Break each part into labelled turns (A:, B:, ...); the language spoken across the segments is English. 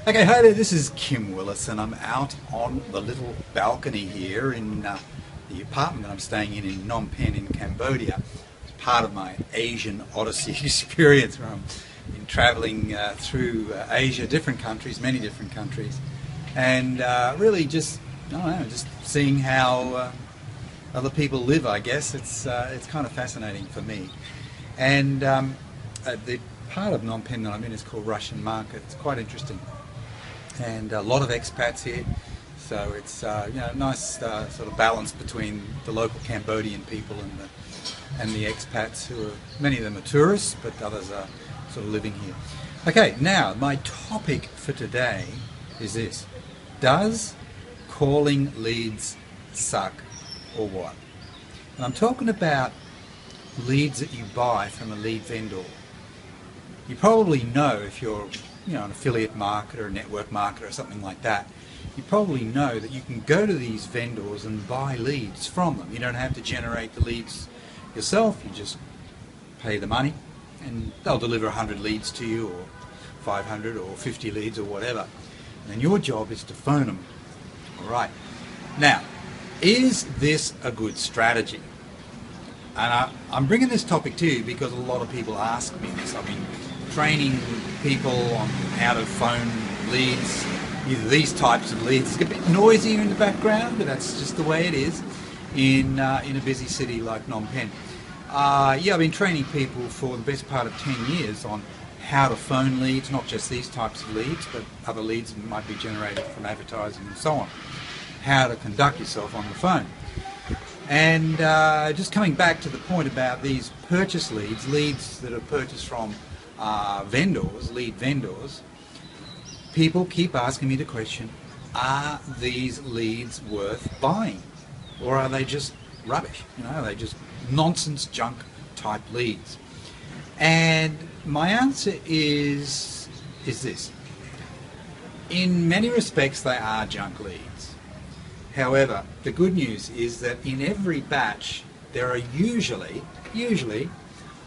A: Okay, hi there, this is Kim Willis and I'm out on the little balcony here in the apartment that I'm staying in Phnom Penh in Cambodia. It's part of my Asian Odyssey experience where I've been travelling through Asia, different countries, many different countries, and really just, I don't know, just seeing how other people live, I guess. It's kind of fascinating for me. And the part of Phnom Penh that I'm in is called Russian Market. It's quite interesting. And a lot of expats here, so it's nice sort of balance between the local Cambodian people and the expats who are, many of them are tourists, but others are sort of living here. Okay, now my topic for today is this: does calling leads suck or what? And I'm talking about leads that you buy from a lead vendor. You probably know, if you're an affiliate marketer, a network marketer or something like that, you probably know that you can go to these vendors and buy leads from them. You don't have to generate the leads yourself. You just pay the money and they'll deliver 100 leads to you, or 500 or 50 leads or whatever. And then your job is to phone them. All right. Now, is this a good strategy? And I'm bringing this topic to you because a lot of people ask me this. I've been training people on how to phone leads, either these types of leads. It's a bit noisier in the background, but that's just the way it is in a busy city like Phnom Penh. I've been training people for the best part of 10 years on how to phone leads, not just these types of leads, but other leads that might be generated from advertising and so on. How to conduct yourself on the phone. And just coming back to the point about these purchase leads that are purchased from lead vendors, people keep asking me the question, are these leads worth buying? Or are they just rubbish? Are they just nonsense junk type leads? And my answer is this. In many respects they are junk leads. However, the good news is that in every batch there are usually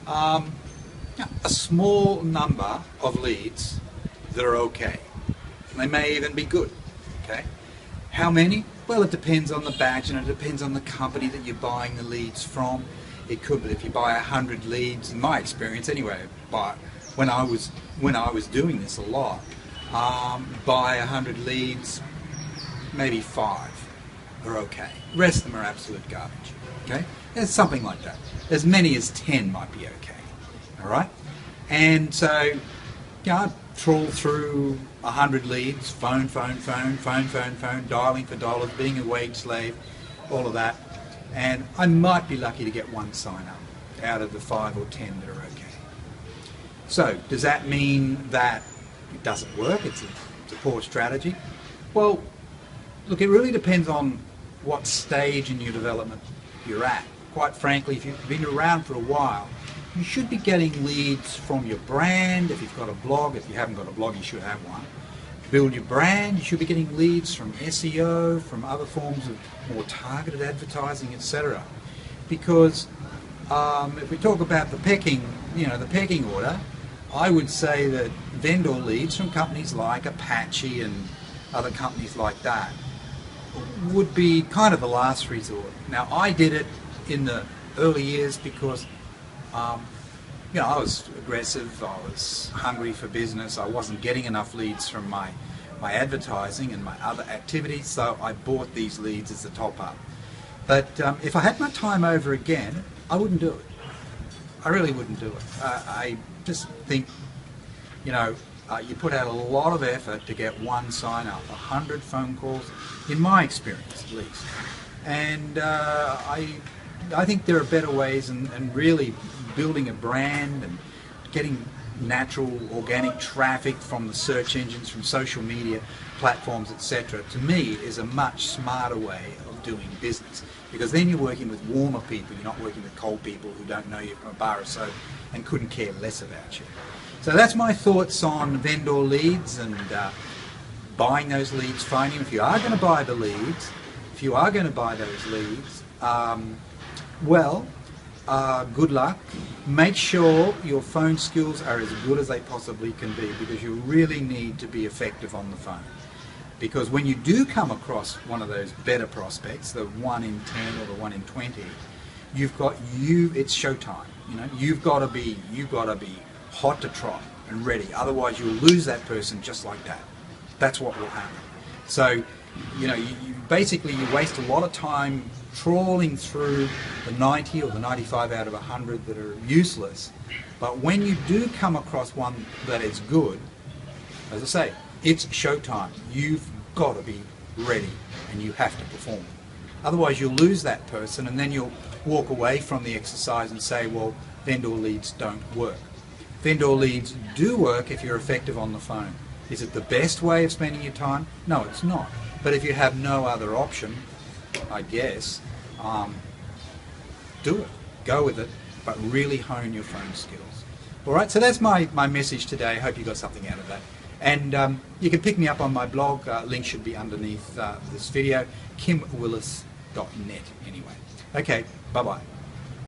A: a small number of leads that are okay. They may even be good. Okay. How many? Well, it depends on the batch and it depends on the company that you're buying the leads from. It could be, if you buy 100 leads, in my experience anyway, when I was doing this a lot, buy 100 leads, maybe 5 are okay. The rest of them are absolute garbage. Okay? There's something like that. As many as 10 might be okay. All right? And so, I trawl through 100 leads, phone, dialing for dollars, being a wage slave, all of that. And I might be lucky to get one sign up out of the 5 or 10 that are okay. So, does that mean that it doesn't work? It's a poor strategy? Well, look, it really depends on what stage in your development you're at. Quite frankly, if you've been around for a while, you should be getting leads from your brand. If you've got a blog, if you haven't got a blog, you should have one. Build your brand. You should be getting leads from SEO, from other forms of more targeted advertising, etc. Because if we talk about the pecking order, I would say that vendor leads from companies like Apache and other companies like that would be kind of the last resort. Now, I did it in the early years because I was aggressive, I was hungry for business, I wasn't getting enough leads from my advertising and my other activities, so I bought these leads as a top-up. But if I had my time over again, I wouldn't do it. I really wouldn't do it. I just think, you put out a lot of effort to get one sign-up, 100 phone calls, in my experience at least. And I think there are better ways, and really building a brand and getting natural organic traffic from the search engines, from social media platforms, etc., to me is a much smarter way of doing business, because then you're working with warmer people, you're not working with cold people who don't know you from a bar or soap and couldn't care less about you. So that's my thoughts on vendor leads and buying those leads, finding if you are going to buy the leads, if you are going to buy those leads, good luck. make sure your phone skills are as good as they possibly can be, because you really need to be effective on the phone. Because when you do come across one of those better prospects, the 1 in 10 or the 1 in 20, it's showtime. You know, you've got to be hot to trot and ready. Otherwise, you'll lose that person just like that. That's what will happen. So, you know, you basically waste a lot of time trawling through the 90 or the 95 out of 100 that are useless. But when you do come across one that is good, as I say, it's showtime. You've got to be ready and you have to perform. Otherwise you'll lose that person, and then you'll walk away from the exercise and say, well, vendor leads don't work. Vendor leads do work if you're effective on the phone. Is it the best way of spending your time? No, it's not. But if you have no other option, I guess, do it. Go with it, but really hone your phone skills. All right, so that's my message today. I hope you got something out of that. And you can pick me up on my blog. Link should be underneath this video. KimWillis.net anyway. Okay, bye-bye.